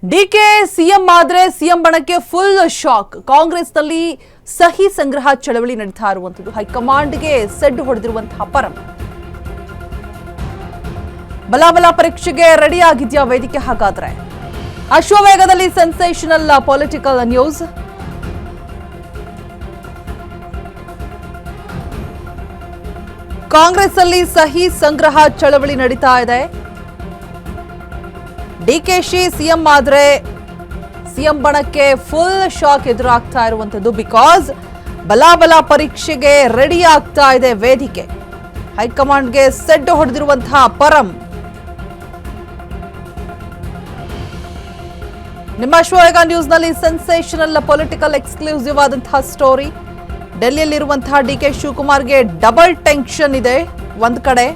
DK CM ಆದ್ರೆ CM ಬಣಕ್ಕೆ full shock. ಕಾಂಗ್ರೆಸ್ನಲ್ಲಿ ಸಹಿ ಸಂಗ್ರಹ ಚಳವಳಿ ನಡೆತಾ ಇರುವಂತದ್ದು. ಹೈಕಮಾಂಡ್ಗೆ ಸೆಡ್ ಹೊಡೆದಿರುವಂತಹ ಪರಂ. ಬಲಾಬಲ ಪರೀಕ್ಷೆಗೆ ರೆಡಿ ಆಗಿದ್ಯಾ ವೇದಿಕೆ? ಹಾಗಾದ್ರೆ ಅಶ್ವವೇಗದಲ್ಲಿ ಸೆನ್ಸೇಷನಲ್ ಪೊಲಿಟಿಕಲ್ ನ್ಯೂಸ್. ಕಾಂಗ್ರೆಸ್ ಅಲ್ಲಿ ಸಹಿ ಸಂಗ್ರಹ ಚಳವಳಿ ನಡೀತಾ ಇದೆ. ಡಿಕೆಶಿ ಸಿಎಂ ಆದ್ರೆ ಸಿಎಂ ಬಣಕ್ಕೆ ಫುಲ್ ಶಾಕ್ ಎದುರಾಗ್ತಾ ಇರುವಂತದ್ದು. ಬಿಕಾಸ್ ಬಲಾಬಲ ಪರೀಕ್ಷೆಗೆ ರೆಡಿ ಆಗ್ತಾ ಇದೆ ವೇದಿಕೆ. ಹೈಕಮಾಂಡ್ಗೆ ಸೆಡ್ ಹೊಡೆದಿರುವಂತಹ ಪರಂ. ನಿಮ್ಮ ಅಶ್ವವೇಗ ನ್ಯೂಸ್ ನಲ್ಲಿ ಸೆನ್ಸೇಷನಲ್ ಪೊಲಿಟಿಕಲ್ ಎಕ್ಸ್ಕ್ಲೂಸಿವ್ ಆದಂತಹ ಸ್ಟೋರಿ. ಡೆಲ್ಲಿಯಲ್ಲಿರುವಂತಹ ಡಿಕೆ ಶಿವಕುಮಾರ್ಗೆ ಡಬಲ್ ಟೆನ್ಷನ್ ಇದೆ. ಒಂದ್ ಕಡೆ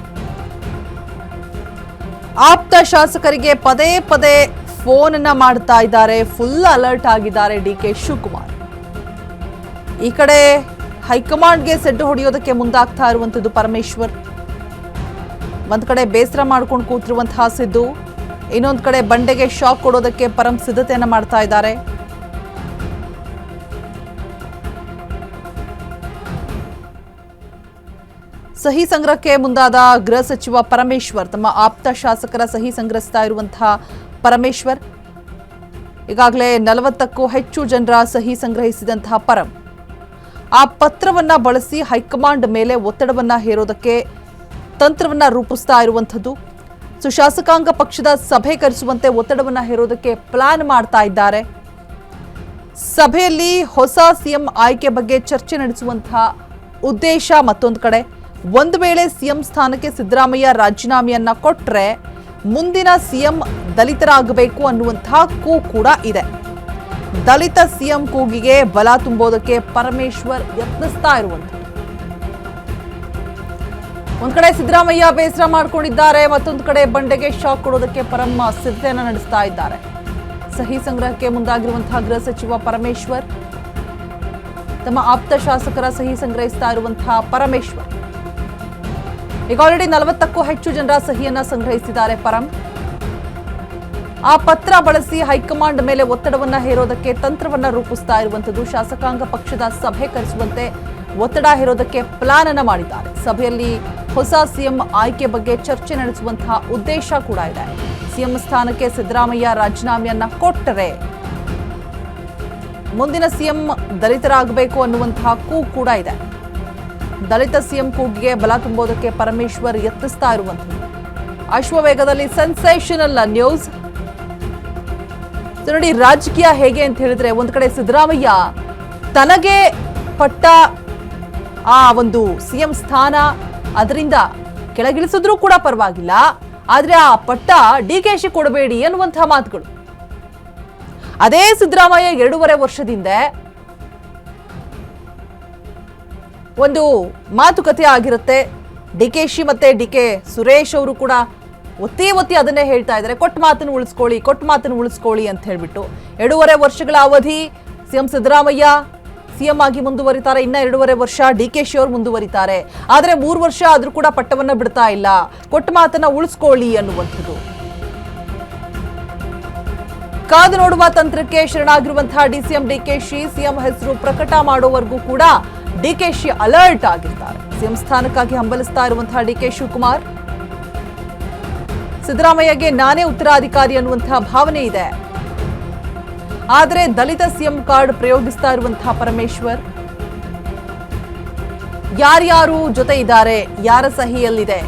ಆಪ್ತ ಶಾಸಕರಿಗೆ ಪದೇ ಪದೇ ಫೋನ್ ಅನ್ನ ಮಾಡ್ತಾ ಇದ್ದಾರೆ. ಫುಲ್ ಅಲರ್ಟ್ ಆಗಿದ್ದಾರೆ ಡಿಕೆ ಶಿವಕುಮಾರ್. ಈ ಕಡೆ ಹೈಕಮಾಂಡ್ಗೆ ಸೆಡ್ಡು ಹೊಡೆಯೋದಕ್ಕೆ ಮುಂದಾಗ್ತಾ ಇರುವಂತದ್ದು ಪರಮೇಶ್ವರ್. ಒಂದ್ ಕಡೆ ಬೇಸರ ಮಾಡ್ಕೊಂಡು ಕೂತಿರುವಂತಹ ಸಿದ್ದು, ಇನ್ನೊಂದ್ ಕಡೆ ಬಂಡೆಗೆ ಶಾಕ್ ಕೊಡೋದಕ್ಕೆ ಪರಂ ಸಿದ್ಧತೆಯನ್ನ ಮಾಡ್ತಾ ಇದ್ದಾರೆ. ಸಹಿ ಸಂಗ್ರಹಕ್ಕೆ ಮುಂದಾದ ಗೃಹ ಸಚಿವ ಪರಮೇಶ್ವರ್. ತಮ್ಮ ಆಪ್ತ ಶಾಸಕರ ಸಹಿ ಸಂಗ್ರಹಿಸ್ತಾ ಇರುವಂತಹ ಪರಮೇಶ್ವರ್ ಈಗಾಗಲೇ 40ಕ್ಕೂ ಹೆಚ್ಚು ಜನರ ಸಹಿ ಸಂಗ್ರಹಿಸಿದಂತಹ ಪರಂ ಆ ಪತ್ರವನ್ನ ಬಳಸಿ ಹೈಕಮಾಂಡ್ ಮೇಲೆ ಒತ್ತಡವನ್ನ ಹೇರೋದಕ್ಕೆ ತಂತ್ರವನ್ನ ರೂಪಿಸ್ತಾ ಇರುವಂಥದ್ದು. ಶಾಸಕಾಂಗ ಪಕ್ಷದ ಸಭೆ ಕರೆಸುವಂತೆ ಒತ್ತಡವನ್ನ ಹೇರೋದಕ್ಕೆ ಪ್ಲಾನ್ ಮಾಡ್ತಾ ಇದ್ದಾರೆ. ಸಭೆಯಲ್ಲಿ ಹೊಸ ಸಿಎಂ ಆಯ್ಕೆ ಬಗ್ಗೆ ಚರ್ಚೆ ನಡೆಸುವಂತಹ ಉದ್ದೇಶ ಮತ್ತೊಂದು ಕಡೆ. ಒಂದು ವೇಳೆ ಸಿಎಂ ಸ್ಥಾನಕ್ಕೆ ಸಿದ್ದರಾಮಯ್ಯ ರಾಜೀನಾಮೆಯನ್ನ ಕೊಟ್ರೆ ಮುಂದಿನ ಸಿಎಂ ದಲಿತರಾಗಬೇಕು ಅನ್ನುವಂತಹ ಕೂಗು ಕೂಡ ಇದೆ. ದಲಿತ ಸಿಎಂ ಕೂಗಿಗೆ ಬಲ ತುಂಬೋದಕ್ಕೆ ಪರಮೇಶ್ವರ್ ಯತ್ನಿಸ್ತಾ ಇರುವಂಥದ್ದು. ಒಂದ್ ಕಡೆ ಸಿದ್ದರಾಮಯ್ಯ ಬೇಸರ ಮಾಡ್ಕೊಂಡಿದ್ದಾರೆ, ಮತ್ತೊಂದು ಕಡೆ ಬಂಡೆಗೆ ಶಾಕ್ ಕೊಡೋದಕ್ಕೆ ಪರಂ ಸಿದ್ಧತೆಯನ್ನ ನಡೆಸ್ತಾ ಇದ್ದಾರೆ. ಸಹಿ ಸಂಗ್ರಹಕ್ಕೆ ಮುಂದಾಗಿರುವಂತಹ ಗೃಹ ಸಚಿವ ಪರಮೇಶ್ವರ್. ತಮ್ಮ ಆಪ್ತ ಶಾಸಕರ ಸಹಿ ಸಂಗ್ರಹಿಸ್ತಾ ಇರುವಂತಹ ಪರಮೇಶ್ವರ್ ಈಗ ಆಲ್ರೆಡಿ 40ಕ್ಕೂ ಹೆಚ್ಚು ಜನರ ಸಹಿಯನ್ನ ಸಂಗ್ರಹಿಸಿದ್ದಾರೆ ಪರಂ. ಆ ಪತ್ರ ಬಳಸಿ ಹೈಕಮಾಂಡ್ ಮೇಲೆ ಒತ್ತಡವನ್ನ ಹೇರೋದಕ್ಕೆ ತಂತ್ರವನ್ನ ರೂಪಿಸ್ತಾ ಇರುವಂತದ್ದು. ಶಾಸಕಾಂಗ ಪಕ್ಷದ ಸಭೆ ಕರೆಸುವಂತೆ ಒತ್ತಡ ಹೇರೋದಕ್ಕೆ ಪ್ಲಾನ್ ಅನ್ನ ಮಾಡಿದ್ದಾರೆ. ಸಭೆಯಲ್ಲಿ ಹೊಸ ಸಿಎಂ ಆಯ್ಕೆ ಬಗ್ಗೆ ಚರ್ಚೆ ನಡೆಸುವಂತಹ ಉದ್ದೇಶ ಕೂಡ ಇದೆ. ಸಿಎಂ ಸ್ಥಾನಕ್ಕೆ ಸಿದ್ದರಾಮಯ್ಯ ರಾಜೀನಾಮೆಯನ್ನ ಕೊಟ್ಟರೆ ಮುಂದಿನ ಸಿಎಂ ದಲಿತರಾಗಬೇಕು ಅನ್ನುವಂತಹ ಕೂಗು ಕೂಡ ಇದೆ. ದಲಿತ ಸಿಎಂ ಕೂಗಿಗೆ ಬಲ ತುಂಬೋದಕ್ಕೆ ಪರಮೇಶ್ವರ್ ಯತ್ನಿಸ್ತಾ ಇರುವಂಥದ್ದು. ಅಶ್ವವೇಗದಲ್ಲಿ ಸೆನ್ಸೇಷನಲ್ ನ್ಯೂಸ್. ನೋಡಿ ರಾಜಕೀಯ ಹೇಗೆ ಅಂತ ಹೇಳಿದ್ರೆ, ಒಂದ್ ಕಡೆ ಸಿದ್ದರಾಮಯ್ಯ ತನಗೆ ಪಟ್ಟ ಆ ಒಂದು ಸಿಎಂ ಸ್ಥಾನ ಅದರಿಂದ ಕೆಳಗಿಳಿಸಿದ್ರೂ ಕೂಡ ಪರವಾಗಿಲ್ಲ, ಆದ್ರೆ ಆ ಪಟ್ಟ ಡಿಕೆಶಿ ಕೊಡಬೇಡಿ ಅನ್ನುವಂತಹ ಮಾತುಗಳು. ಅದೇ ಸಿದ್ದರಾಮಯ್ಯ 2.5 ವರ್ಷದಿಂದ ಒಂದು ಮಾತುಕತೆ ಆಗಿರುತ್ತೆ. ಡಿಕೆಶಿ ಮತ್ತೆ ಡಿಕೆ ಸುರೇಶ್ ಅವರು ಕೂಡ ಒತ್ತಿ ಅದನ್ನೇ ಹೇಳ್ತಾ ಇದ್ದಾರೆ, ಕೊಟ್ಟ ಮಾತನ್ನು ಉಳಿಸ್ಕೊಳ್ಳಿ ಅಂತ ಹೇಳ್ಬಿಟ್ಟು. 2.5 ವರ್ಷಗಳ ಅವಧಿ ಸಿಎಂ ಸಿದ್ದರಾಮಯ್ಯ ಸಿಎಂ ಆಗಿ ಮುಂದುವರಿತಾರೆ. ಇನ್ನ 2.5 ವರ್ಷ ಡಿಕೆಶಿ ಅವರು ಮುಂದುವರಿತಾರೆ. ಆದ್ರೆ 3 ವರ್ಷ ಆದ್ರೂ ಕೂಡ ಪಟ್ಟವನ್ನ ಬಿಡ್ತಾ ಇಲ್ಲ, ಕೊಟ್ಟ ಮಾತನ್ನ ಉಳಿಸ್ಕೊಳ್ಳಿ ಅನ್ನುವಂಥದ್ದು. ಕಾದು ನೋಡುವ ತಂತ್ರಕ್ಕೆ ಶರಣಾಗಿರುವಂತಹ ಡಿಸಿಎಂ ಡಿಕೆಶಿ ಸಿಎಂ ಹೆಸರು ಪ್ರಕಟ ಮಾಡೋವರೆಗೂ ಕೂಡ ಡಿಕೆಶಿ ಅಲರ್ಟ್ ಆಗಿರ್ತಾರೆ. ಸಿಎಂ ಸ್ಥಾನಕ್ಕಾಗಿ ಹಂಬಲಿಸ್ತಾ ಇರುವಂತಹ ಡಿಕೆ ಶಿವಕುಮಾರ್, ಸಿದ್ದರಾಮಯ್ಯಗೆ ನಾನೇ ಉತ್ತರಾಧಿಕಾರಿ ಅನ್ನುವಂತಹ ಭಾವನೆ ಇದೆ. ಆದರೆ ದಲಿತ ಸಿಎಂ ಕಾರ್ಡ್ ಪ್ರಯೋಗಿಸ್ತಾ ಇರುವಂತಹ ಪರಮೇಶ್ವರ್, ಯಾರ್ಯಾರು ಜೊತೆ ಇದ್ದಾರೆ, ಯಾರ ಸಹಿಯಲ್ಲಿದೆ,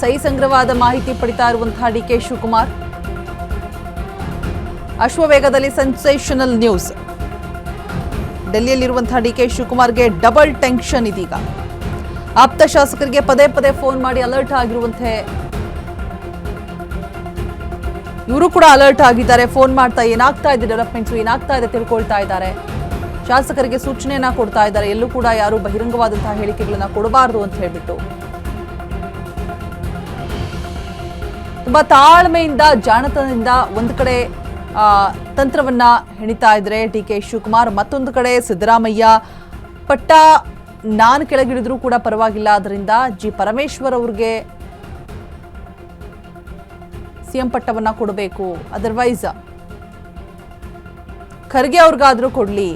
ಸಹಿ ಸಂಗ್ರಹವಾದ ಮಾಹಿತಿ ಪಡಿತಾ ಇರುವಂತಹ ಡಿಕೆ ಶಿವಕುಮಾರ್. ಅಶ್ವವೇಗದಲ್ಲಿ ಸೆನ್ಸೇಷನಲ್ ನ್ಯೂಸ್. ಡೆಲ್ಲಿಯಲ್ಲಿರುವಂತಹ ಡಿಕೆ ಶಿವಕುಮಾರ್ಗೆ ಡಬಲ್ ಟೆನ್ಷನ್ ಇದೀಗ. ಆಪ್ತ ಶಾಸಕರಿಗೆ ಪದೇ ಪದೇ ಫೋನ್ ಮಾಡಿ ಅಲರ್ಟ್ ಆಗಿರುವಂತೆ ಇವರು ಕೂಡ ಅಲರ್ಟ್ ಆಗಿದ್ದಾರೆ. ಫೋನ್ ಮಾಡ್ತಾ ಏನಾಗ್ತಾ ಇದೆ, ಡೆವಲಪ್ಮೆಂಟ್ಸ್ ಏನಾಗ್ತಾ ಇದೆ ತಿಳ್ಕೊಳ್ತಾ ಇದ್ದಾರೆ. ಶಾಸಕರಿಗೆ ಸೂಚನೆಯನ್ನ ಕೊಡ್ತಾ ಇದ್ದಾರೆ, ಎಲ್ಲೂ ಕೂಡ ಯಾರು ಬಹಿರಂಗವಾದಂತಹ ಹೇಳಿಕೆಗಳನ್ನ ಕೊಡಬಾರದು ಅಂತ ಹೇಳ್ಬಿಟ್ಟು. ತುಂಬಾ ತಾಳ್ಮೆಯಿಂದ ಜಾಣತನದಿಂದ ಒಂದ್ ಕಡೆ ತಂತ್ರವನ್ನ ಹೆಣಿತಾ ಇದ್ರೆ ಡಿಕೆ ಶಿವಕುಮಾರ್, ಮತ್ತೊಂದು ಕಡೆ ಸಿದ್ದರಾಮಯ್ಯ ಪಟ್ಟ ನಾನು ಕೆಳಗಿಳಿದ್ರೂ ಕೂಡ ಪರವಾಗಿಲ್ಲ, ಅದರಿಂದ ಪರಮೇಶ್ವರ್ ಅವ್ರಿಗೆ ಸಿಎಂ ಪಟ್ಟವನ್ನ ಕೊಡಬೇಕು, ಅದರ್ವೈಸ್ ಖರ್ಗೆ ಅವ್ರಿಗಾದ್ರೂ ಕೊಡ್ಲಿ.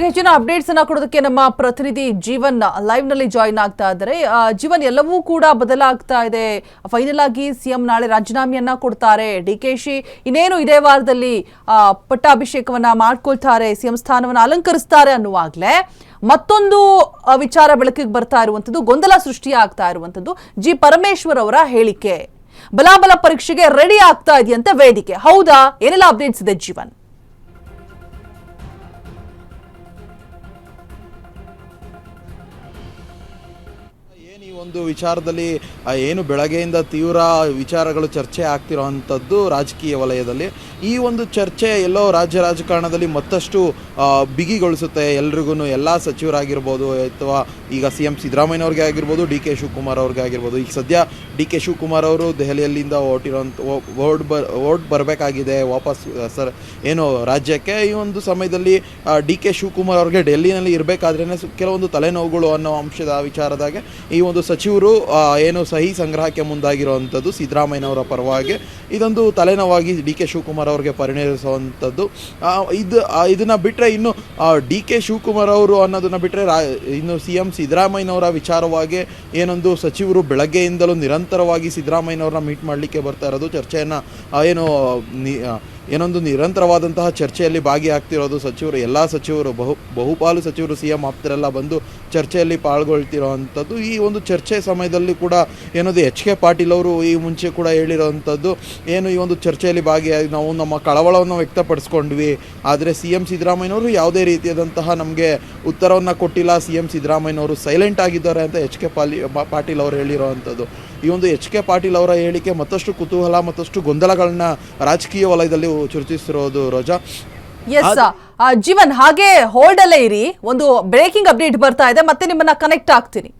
ಹೆಚ್ಚಿನ ಅಪ್ಡೇಟ್ಸ್ ಅನ್ನ ಕೊಡೋದಕ್ಕೆ ನಮ್ಮ ಪ್ರತಿನಿಧಿ ಜೀವನ್ ಲೈವ್ ನಲ್ಲಿ ಜಾಯಿನ್ ಆಗ್ತಾ ಇದ್ದಾರೆ. ಜೀವನ್, ಎಲ್ಲವೂ ಕೂಡ ಬದಲಾಗ್ತಾ ಇದೆ. ಫೈನಲ್ ಆಗಿ ಸಿಎಂ ನಾಳೆ ರಾಜೀನಾಮೆಯನ್ನ ಕೊಡ್ತಾರೆ. ಡಿಕೆಶಿ ಇನ್ನೇನು ಇದೇ ವಾರದಲ್ಲಿ ಪಟ್ಟಾಭಿಷೇಕವನ್ನ ಮಾಡ್ಕೊಳ್ತಾರೆ, ಸಿಎಂ ಸ್ಥಾನವನ್ನ ಅಲಂಕರಿಸ್ತಾರೆ ಅನ್ನುವಾಗ್ಲೇ ಮತ್ತೊಂದು ವಿಚಾರ ಬೆಳಕಿಗೆ ಬರ್ತಾ ಇರುವಂತದ್ದು, ಗೊಂದಲ ಸೃಷ್ಟಿಯಾಗ್ತಾ ಇರುವಂತದ್ದು ಜಿ ಪರಮೇಶ್ವರ್ ಅವರ ಹೇಳಿಕೆ. ಬಲಾಬಲ ಪರೀಕ್ಷೆಗೆ ರೆಡಿ ಆಗ್ತಾ ಇದೆಯಂತೆ ವೇದಿಕೆ. ಹೌದಾ? ಏನೆಲ್ಲ ಅಪ್ಡೇಟ್ಸ್ ಇದೆ ಜೀವನ್? ಒಂದು ವಿಚಾರದಲ್ಲಿ ಏನು ಬೆಳಗ್ಗೆಯಿಂದ ತೀವ್ರ ವಿಚಾರಗಳು ಚರ್ಚೆ ಆಗ್ತಿರೋವಂಥದ್ದು ರಾಜಕೀಯ ವಲಯದಲ್ಲಿ. ಈ ಒಂದು ಚರ್ಚೆ ಎಲ್ಲೋ ರಾಜ್ಯ ರಾಜಕಾರಣದಲ್ಲಿ ಮತ್ತಷ್ಟು ಬಿಗಿಗೊಳಿಸುತ್ತೆ ಎಲ್ರಿಗೂ. ಎಲ್ಲ ಸಚಿವರಾಗಿರ್ಬೋದು ಅಥವಾ ಈಗ CM ಸಿದ್ದರಾಮಯ್ಯವ್ರಿಗೆ ಆಗಿರ್ಬೋದು, DK ಶಿವಕುಮಾರ್ ಅವ್ರಿಗೆ ಆಗಿರ್ಬೋದು. ಈಗ ಸದ್ಯ DK ಶಿವಕುಮಾರ್ ಅವರು ದೆಹಲಿಯಲ್ಲಿಂದ ಓಟ್ ಬರಬೇಕಾಗಿದೆ ವಾಪಸ್ ಏನು ರಾಜ್ಯಕ್ಕೆ. ಈ ಒಂದು ಸಮಯದಲ್ಲಿ DK ಶಿವಕುಮಾರ್ ಅವ್ರಿಗೆ ಡೆಲ್ಲಿನಲ್ಲಿ ಇರಬೇಕಾದ್ರೇ ಕೆಲವೊಂದು ತಲೆನೋವುಗಳು ಅನ್ನೋ ಅಂಶದ ವಿಚಾರದಾಗೆ ಈ ಒಂದು ಸಚಿವರು ಏನು ಸಹಿ ಸಂಗ್ರಹಕ್ಕೆ ಮುಂದಾಗಿರುವಂಥದ್ದು ಸಿದ್ದರಾಮಯ್ಯನವರ ಪರವಾಗಿ ಇದೊಂದು ತಲೆನೋವಾಗಿ DK ಶಿವಕುಮಾರ್ ಅವ್ರಿಗೆ ಪರಿಣಮಿಸುವಂಥದ್ದು. ಇದನ್ನು ಬಿಟ್ಟರೆ ಇನ್ನು DK ಶಿವಕುಮಾರ್ ಅವರು ಅನ್ನೋದನ್ನು ಬಿಟ್ಟರೆ ಇನ್ನು CM ಸಿದ್ದರಾಮಯ್ಯನವರ ವಿಚಾರವಾಗಿ ಏನೊಂದು ಸಚಿವರು ಬೆಳಗ್ಗೆಯಿಂದಲೂ ನಿರಂತರವಾಗಿ ಸಿದ್ದರಾಮಯ್ಯನವ್ರನ್ನ ಮೀಟ್ ಮಾಡಲಿಕ್ಕೆ ಬರ್ತಾ ಇರೋದು, ಚರ್ಚೆಯನ್ನು ಏನೊಂದು ನಿರಂತರವಾದಂತಹ ಚರ್ಚೆಯಲ್ಲಿ ಭಾಗಿಯಾಗ್ತಿರೋದು ಸಚಿವರು. ಎಲ್ಲ ಸಚಿವರು ಬಹುಪಾಲು ಸಚಿವರು CM ಆಪ್ತರೆಲ್ಲ ಬಂದು ಚರ್ಚೆಯಲ್ಲಿ ಪಾಲ್ಗೊಳ್ತಿರೋವಂಥದ್ದು. ಈ ಒಂದು ಚರ್ಚೆ ಸಮಯದಲ್ಲಿ ಕೂಡ ಏನದು HK ಪಾಟೀಲ್ ಅವರು ಈ ಮುಂಚೆ ಕೂಡ ಹೇಳಿರೋವಂಥದ್ದು, ಏನು ಈ ಒಂದು ಚರ್ಚೆಯಲ್ಲಿ ಭಾಗಿಯಾಗಿ ನಾವು ನಮ್ಮ ಕಳವಳವನ್ನು ವ್ಯಕ್ತಪಡಿಸ್ಕೊಂಡ್ವಿ, ಆದರೆ CM ಸಿದ್ದರಾಮಯ್ಯನವರು ಯಾವುದೇ ರೀತಿಯಾದಂತಹ ನಮಗೆ ಉತ್ತರವನ್ನು ಕೊಟ್ಟಿಲ್ಲ, CM ಸಿದ್ದರಾಮಯ್ಯನವರು ಸೈಲೆಂಟ್ ಆಗಿದ್ದಾರೆ ಅಂತ HK ಪಾಟೀಲ್ ಅವರು ಹೇಳಿರೋವಂಥದ್ದು. ಈ ಒಂದು HK ಪಾಟೀಲ್ ಅವರ ಹೇಳಿಕೆ ಮತ್ತಷ್ಟು ಕುತೂಹಲ, ಮತ್ತಷ್ಟು ಗೊಂದಲಗಳನ್ನ ರಾಜಕೀಯ ವಲಯದಲ್ಲಿ ಸೃಷ್ಟಿಸಿರೋದು. ರೋಜಾ, ಎಸ್ ಜೀವನ್, ಹಾಗೆ ಹೋಲ್ಡ್ ಅಲ್ಲೇ ಇರಿ. ಒಂದು ಬ್ರೇಕಿಂಗ್ ಅಪ್ಡೇಟ್ ಬರ್ತಾ ಇದೆ, ಮತ್ತೆ ನಿಮ್ಮನ್ನ ಕನೆಕ್ಟ್ ಆಗ್ತೀನಿ.